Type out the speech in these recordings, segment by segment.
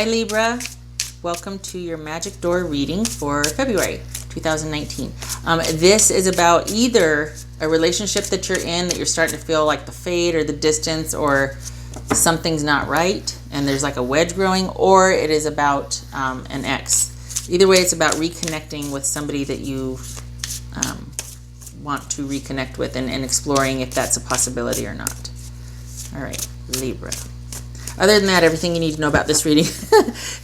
Hi Libra, welcome to your Magic Door reading for February 2019. This is about either a relationship that you're in that you're starting to feel like the fade or the distance or something's not right and there's like a wedge growing, or it is about an ex. Either way, it's about reconnecting with somebody that you want to reconnect with and exploring if that's a possibility or not. All right, Libra. Other than that, everything you need to know about this reading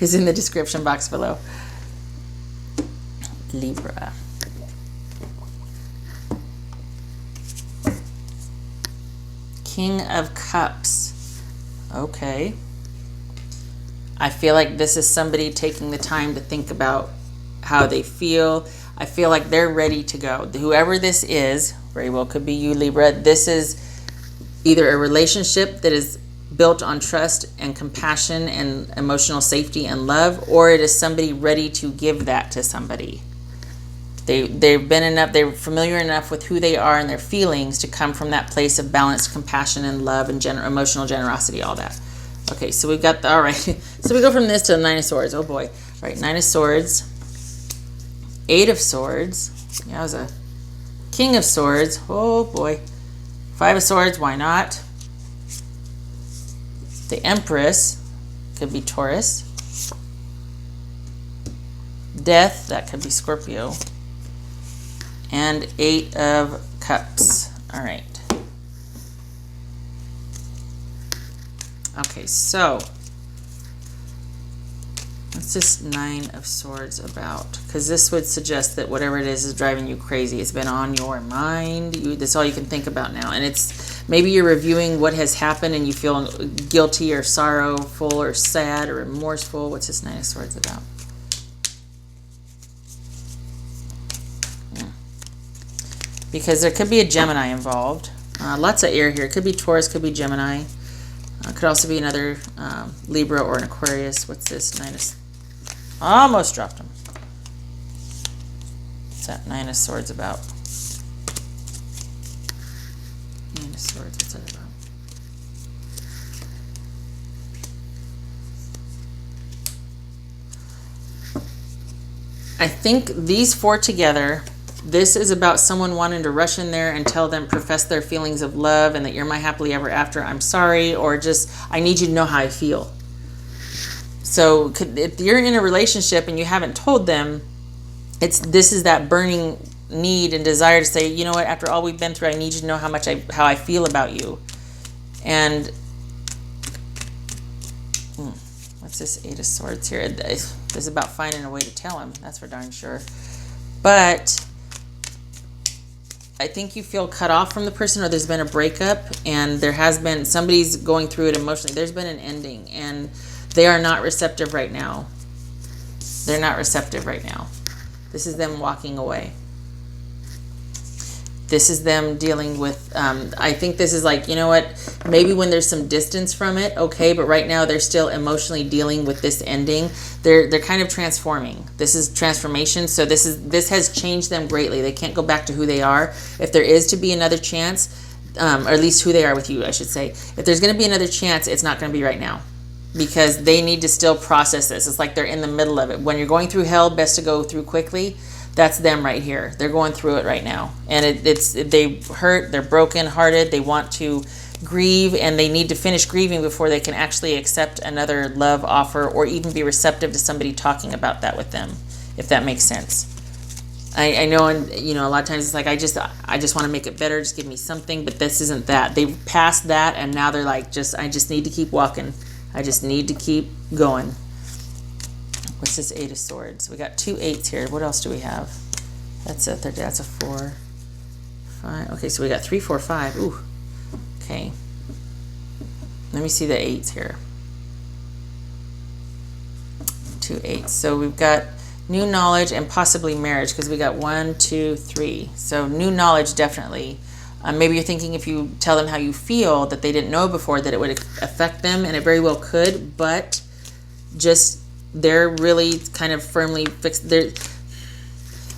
is in the description box below. Libra. King of Cups. Okay. I feel like this is somebody taking the time to think about how they feel. I feel like they're ready to go. Whoever this is, very well could be you, Libra. This is either a relationship that is built on trust and compassion and emotional safety and love, or it is somebody ready to give that to somebody. They've been enough, they're familiar enough with who they are and their feelings to come from that place of balanced compassion and love and emotional generosity, all that. Okay, so we've got all right. So we go from this to the Nine of Swords. Oh boy. All right, Nine of Swords, Eight of Swords. Yeah, it was a King of Swords. Oh boy. Five of Swords, why not? The Empress, could be Taurus. Death, that could be Scorpio. And Eight of Cups. All right. Okay, so what's this Nine of Swords about? Because this would suggest that whatever it is driving you crazy. It's been on your mind. That's all you can think about now. And it's maybe you're reviewing what has happened and you feel guilty or sorrowful or sad or remorseful. What's this Nine of Swords about? Because there could be a Gemini involved. Lots of air here. It could be Taurus, could be Gemini. Could also be another Libra or an Aquarius. What's this? Almost dropped him. What's that Nine of Swords about? Nine of Swords, what's that about? I think these four together, this is about someone wanting to rush in there and tell them, profess their feelings of love and that you're my happily ever after, I'm sorry, or just, I need you to know how I feel. So if you're in a relationship and you haven't told them, this is that burning need and desire to say, you know what, after all we've been through, I need you to know how I feel about you. And what's this Eight of Swords here? This is about finding a way to tell him, that's for darn sure. But I think you feel cut off from the person, or there's been a breakup and there has been, somebody's going through it emotionally. There's been an ending and they are not receptive right now. They're not receptive right now. This is them walking away. This is them dealing with, I think this is like, you know what, maybe when there's some distance from it, okay, but right now they're still emotionally dealing with this ending. They're kind of transforming. This is transformation, so this has changed them greatly. They can't go back to who they are. If there is to be another chance, or at least who they are with you, I should say. If there's going to be another chance, it's not going to be right now, because they need to still process this. It's like they're in the middle of it. When you're going through hell, best to go through quickly. That's them right here. They're going through it right now. And they hurt, they're broken hearted, they want to grieve, and they need to finish grieving before they can actually accept another love offer or even be receptive to somebody talking about that with them, if that makes sense. I know, and you know, a lot of times it's like, I just want to make it better, just give me something, but this isn't that. They've passed that and now they're like, I just need to keep walking. I just need to keep going. What's this Eight of Swords? We got two eights here. What else do we have? That's a 4, 5. Okay, so we got 3, 4, 5. Ooh. Okay. Let me see the eights here. 2 8s. So we've got new knowledge and possibly marriage, because we got 1, 2, 3. So new knowledge, definitely. Maybe you're thinking if you tell them how you feel that they didn't know before, that it would affect them, and it very well could, but just they're really kind of firmly fixed.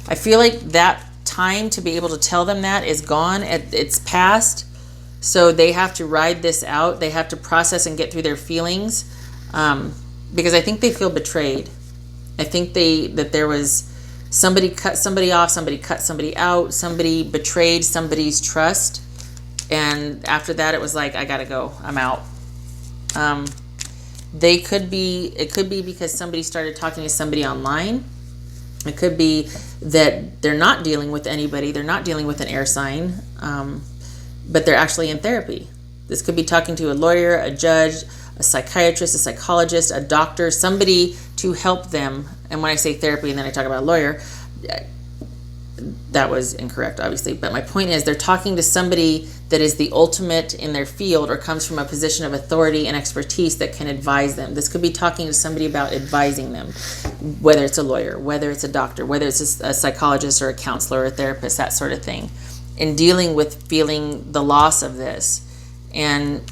I feel like that time to be able to tell them that is gone. It's past. So they have to ride this out. They have to process and get through their feelings. because I think they feel betrayed. I think that there was somebody cut somebody off, somebody cut somebody out, somebody betrayed somebody's trust, and after that it was like, I gotta go, I'm out. It could be because somebody started talking to somebody online. It could be that they're not dealing with anybody, they're not dealing with an air sign, but they're actually in therapy. This could be talking to a lawyer, a judge, a psychiatrist, a psychologist, a doctor, somebody to help them. And when I say therapy and then I talk about a lawyer, that was incorrect, obviously. But my point is, they're talking to somebody that is the ultimate in their field or comes from a position of authority and expertise that can advise them. This could be talking to somebody about advising them, whether it's a lawyer, whether it's a doctor, whether it's a psychologist or a counselor or a therapist, that sort of thing, in dealing with feeling the loss of this. And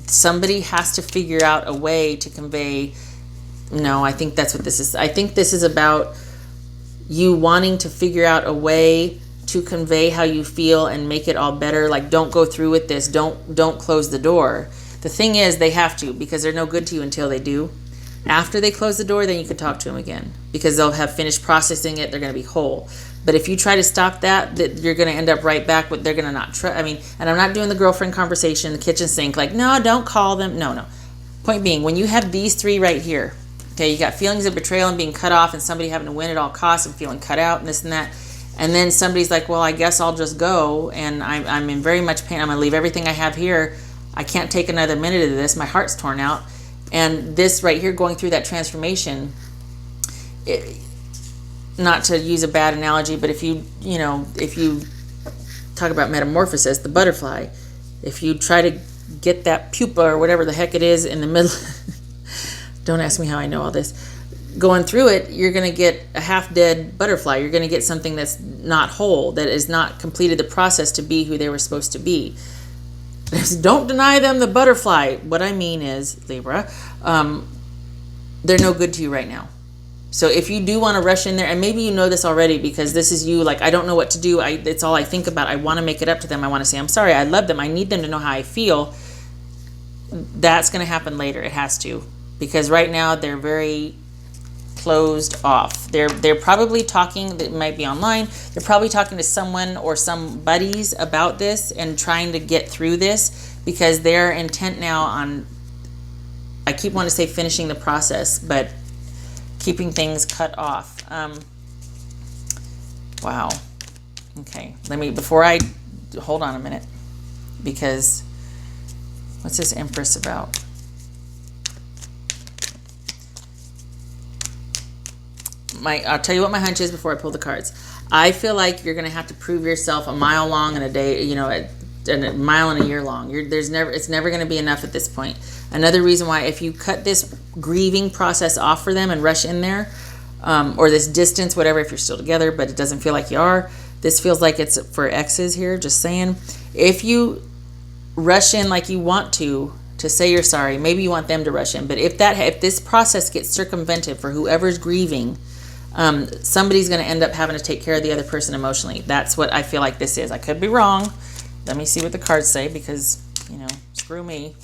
somebody has to figure out a way to convey, no, I think that's what this is. I think this is about you wanting to figure out a way to convey how you feel and make it all better. Like, don't go through with this. Don't close the door. The thing is, they have to, because they're no good to you until they do. After they close the door, then you can talk to them again, because they'll have finished processing it. They're going to be whole. But if you try to stop that you're going to end up right back with, they're going to not trust. I mean, and I'm not doing the girlfriend conversation, the kitchen sink, like, no, don't call them. No. Point being, when you have these three right here, okay, you got feelings of betrayal and being cut off and somebody having to win at all costs and feeling cut out and this and that. And then somebody's like, well, I guess I'll just go, and I'm in very much pain. I'm going to leave everything I have here. I can't take another minute of this. My heart's torn out. And this right here, going through that transformation, not to use a bad analogy, but if you talk about metamorphosis, the butterfly, if you try to get that pupa or whatever the heck it is in the middle, don't ask me how I know all this, going through it, you're going to get a half-dead butterfly. You're going to get something that's not whole, that has not completed the process to be who they were supposed to be. Don't deny them the butterfly. What I mean is, Libra, they're no good to you right now. So if you do want to rush in there, and maybe you know this already because this is you, like, I don't know what to do. It's all I think about. I want to make it up to them. I want to say, I'm sorry, I love them. I need them to know how I feel. That's going to happen later. It has to. Because right now they're very closed off. They're probably talking, that might be online, they're probably talking to someone or some buddies about this and trying to get through this, because they're intent now on, I keep wanting to say finishing the process, but keeping things cut off. Wow. Okay, hold on a minute, because what's this Empress about? I'll tell you what my hunch is before I pull the cards. I feel like you're going to have to prove yourself a mile long in a day, a mile in a year long. It's never going to be enough at this point. Another reason why, if you cut this grieving process off for them and rush in there, or this distance, whatever, if you're still together, but it doesn't feel like you are, this feels like it's for exes here, just saying. If you rush in like you want to say you're sorry, maybe you want them to rush in, but if this process gets circumvented for whoever's grieving, somebody's going to end up having to take care of the other person emotionally. That's what I feel like this is. I could be wrong. Let me see what the cards say, because, screw me.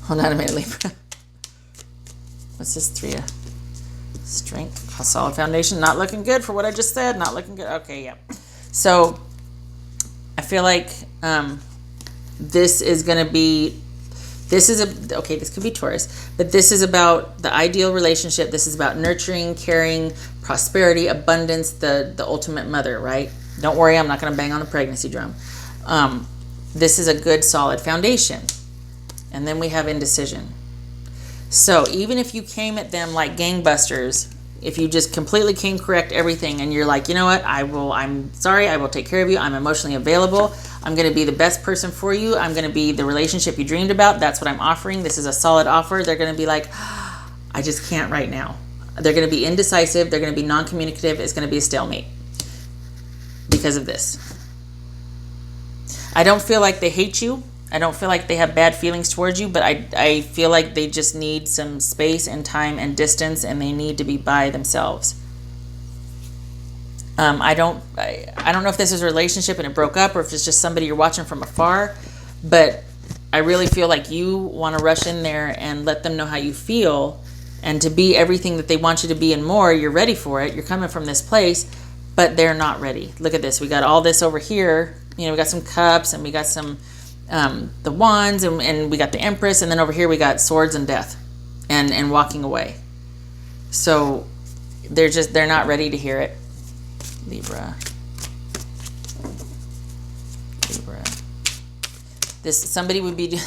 Hold on a minute, Libra. What's this? 3 of Strength. A solid foundation. Not looking good for what I just said. Not looking good. Okay, yeah. So I feel like this is going to be, this could be Taurus, but this is about the ideal relationship. This is about nurturing, caring, prosperity, abundance, the ultimate mother, right? Don't worry, I'm not going to bang on the pregnancy drum. This is a good, solid foundation. And then we have indecision. So even if you came at them like gangbusters, if you just completely came correct everything, and you're like, you know what, I'm sorry, I will take care of you. I'm emotionally available. I'm going to be the best person for you. I'm going to be the relationship you dreamed about. That's what I'm offering. This is a solid offer. They're going to be like, I just can't right now. They're going to be indecisive. They're going to be non-communicative. It's going to be a stalemate because of this. I don't feel like they hate you. I don't feel like they have bad feelings towards you, but I feel like they just need some space and time and distance, and they need to be by themselves. I don't know if this is a relationship and it broke up, or if it's just somebody you're watching from afar, but I really feel like you want to rush in there and let them know how you feel, and to be everything that they want you to be and more. You're ready for it. You're coming from this place, but they're not ready. Look at this. We got all this over here. You know, we got some cups, and we got some the wands, and we got the Empress, and then over here we got swords and death, and walking away. So they're not ready to hear it. Libra. Somebody would be doing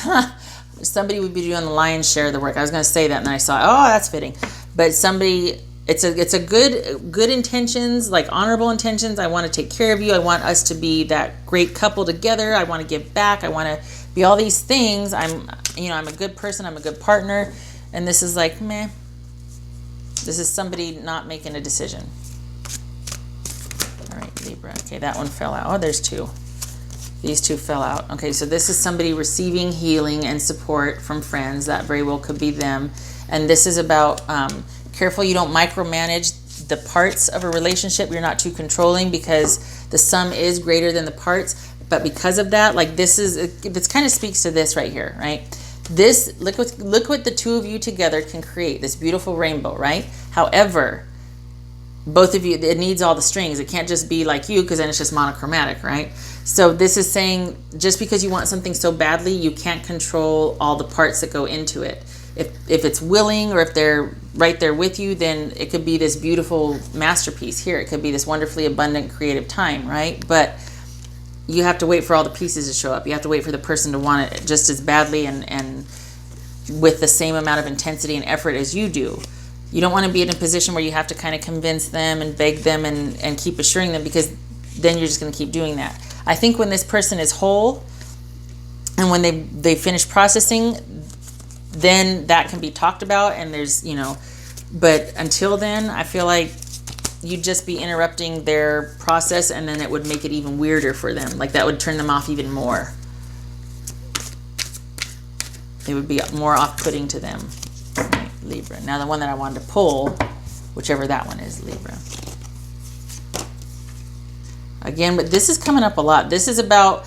the lion's share of the work. I was going to say that, and then I saw, oh, that's fitting. But somebody, it's a good intentions, like honorable intentions. I want to take care of you. I want us to be that great couple together. I want to give back. I want to be all these things. I'm a good person. I'm a good partner. And this is like, meh. This is somebody not making a decision. All right, Libra. Okay, that one fell out. Oh, there's two. These two fell out. Okay, so this is somebody receiving healing and support from friends. That very well could be them. And this is about careful you don't micromanage the parts of a relationship. You're not too controlling, because the sum is greater than the parts. But because of that, like this kind of speaks to this right here, right? This, look what the two of you together can create, this beautiful rainbow, right? However, both of you, it needs all the strings. It can't just be like you, because then it's just monochromatic, right? So this is saying, just because you want something so badly, you can't control all the parts that go into it. If it's willing, or if they're right there with you, then it could be this beautiful masterpiece here. It could be this wonderfully abundant creative time, right? But you have to wait for all the pieces to show up. You have to wait for the person to want it just as badly and with the same amount of intensity and effort as you do. You don't want to be in a position where you have to kind of convince them and beg them and keep assuring them, because then you're just going to keep doing that. I think when this person is whole and when they finish processing, then that can be talked about, and there's, but until then, I feel like you'd just be interrupting their process, and then it would make it even weirder for them. Like that would turn them off even more. It would be more off-putting to them. Right, Libra. Now the one that I wanted to pull, whichever that one is, Libra. Again, but this is coming up a lot. This is about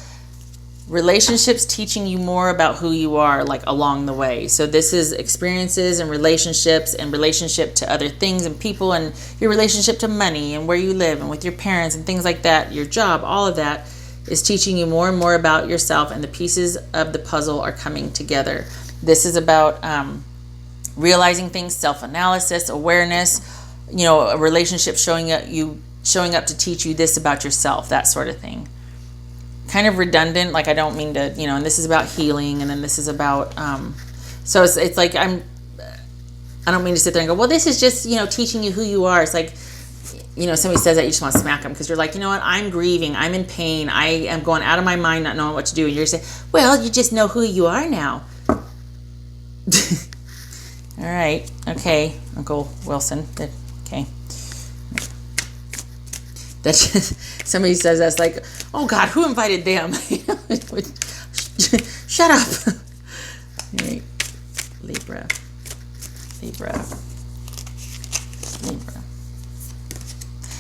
relationships teaching you more about who you are, like along the way. So this is experiences and relationships, and relationship to other things and people, and your relationship to money and where you live and with your parents and things like that, your job, all of that is teaching you more and more about yourself, and the pieces of the puzzle are coming together. This is about realizing things, self-analysis, awareness, a relationship showing up to teach you this about yourself, that sort of thing. Kind of redundant, like I don't mean to, and this is about healing, and then this is about, so it's like I don't mean to sit there and go, well, this is just, teaching you who you are. It's like, somebody says that, you just want to smack them, because you're like, you know what, I'm grieving, I'm in pain, I am going out of my mind, not knowing what to do, and you're saying, well, you just know who you are now. All right, okay, Uncle Wilson, okay. That's just, somebody says that's like, oh God, who invited them? Shut up. Right. Libra.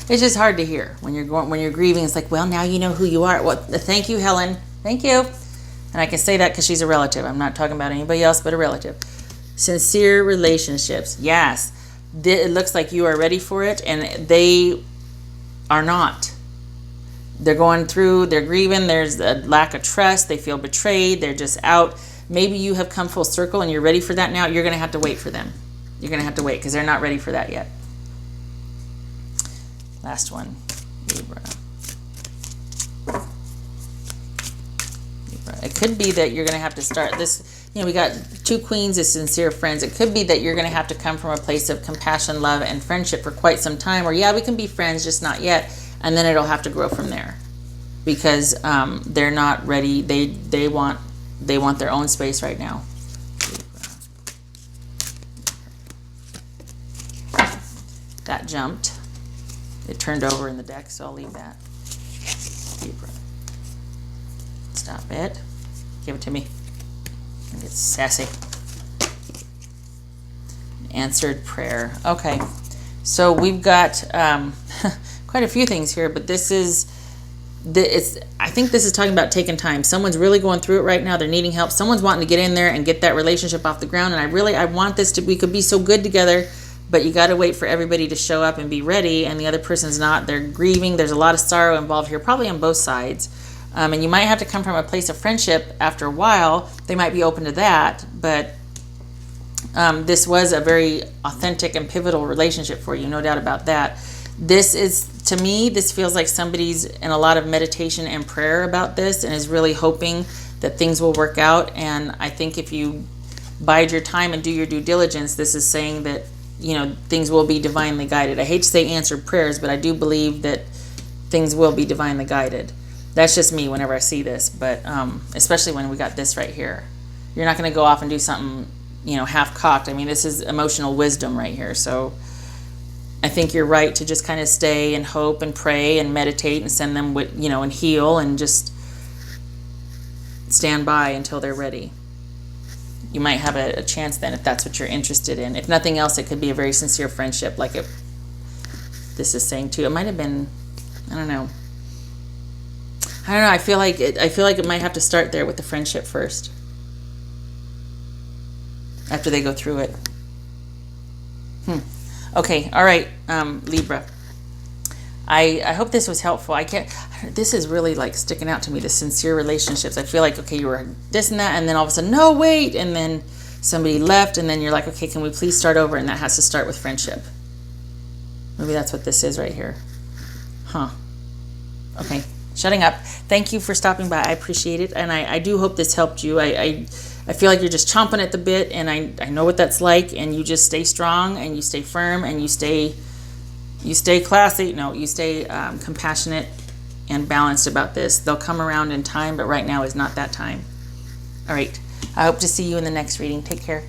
It's just hard to hear when you're grieving. It's like, well, now you know who you are. Well, thank you, Helen. Thank you. And I can say that because she's a relative. I'm not talking about anybody else but a relative. Sincere relationships. Yes. It looks like you are ready for it, and they are not. They're going through, they're grieving, there's a lack of trust, they feel betrayed, they're just out. Maybe you have come full circle and you're ready for that now. You're going to have to wait for them. You're going to have to wait, because they're not ready for that yet. Last one, Libra. It could be that you're going to have to start this. We got two queens of sincere friends. It could be that you're going to have to come from a place of compassion, love, and friendship for quite some time. Or yeah, we can be friends, just not yet. And then it'll have to grow from there, because they're not ready. They want their own space right now. That jumped. It turned over in the deck, so I'll leave that. Libra. Stop it. Give it to me. It's sassy. Answered prayer. Okay, so we've got quite a few things here, but this is I think this is talking about taking time. Someone's really going through it right now. They're needing help. Someone's wanting to get in there and get that relationship off the ground. And I want this we could be so good together, but you got to wait for everybody to show up and be ready. And the other person's not. They're grieving. There's a lot of sorrow involved here, probably on both sides. And you might have to come from a place of friendship after a while. They might be open to that, but this was a very authentic and pivotal relationship for you, no doubt about that. To me, this feels like somebody's in a lot of meditation and prayer about this and is really hoping that things will work out. And I think if you bide your time and do your due diligence, this is saying that, things will be divinely guided. I hate to say answered prayers, but I do believe that things will be divinely guided. That's just me whenever I see this, but especially when we got this right here. You're not going to go off and do something, half-cocked. I mean, this is emotional wisdom right here, so I think you're right to just kind of stay and hope and pray and meditate and send them, and heal and just stand by until they're ready. You might have a chance then if that's what you're interested in. If nothing else, it could be a very sincere friendship, like this is saying too. It might have been, I don't know. I feel like it might have to start there with the friendship first, after they go through it. Okay, all right, Libra. I hope this was helpful. This is really like sticking out to me, the sincere relationships. I feel like, okay, you were this and that, and then all of a sudden, no, wait, and then somebody left, and then you're like, okay, can we please start over? And that has to start with friendship. Maybe that's what this is right here. Okay, shutting up. Thank you for stopping by. I appreciate it, and I do hope this helped you. I feel like you're just chomping at the bit, and I know what that's like, and you just stay strong, and you stay firm, and you stay classy. No, you stay compassionate and balanced about this. They'll come around in time, but right now is not that time. All right. I hope to see you in the next reading. Take care.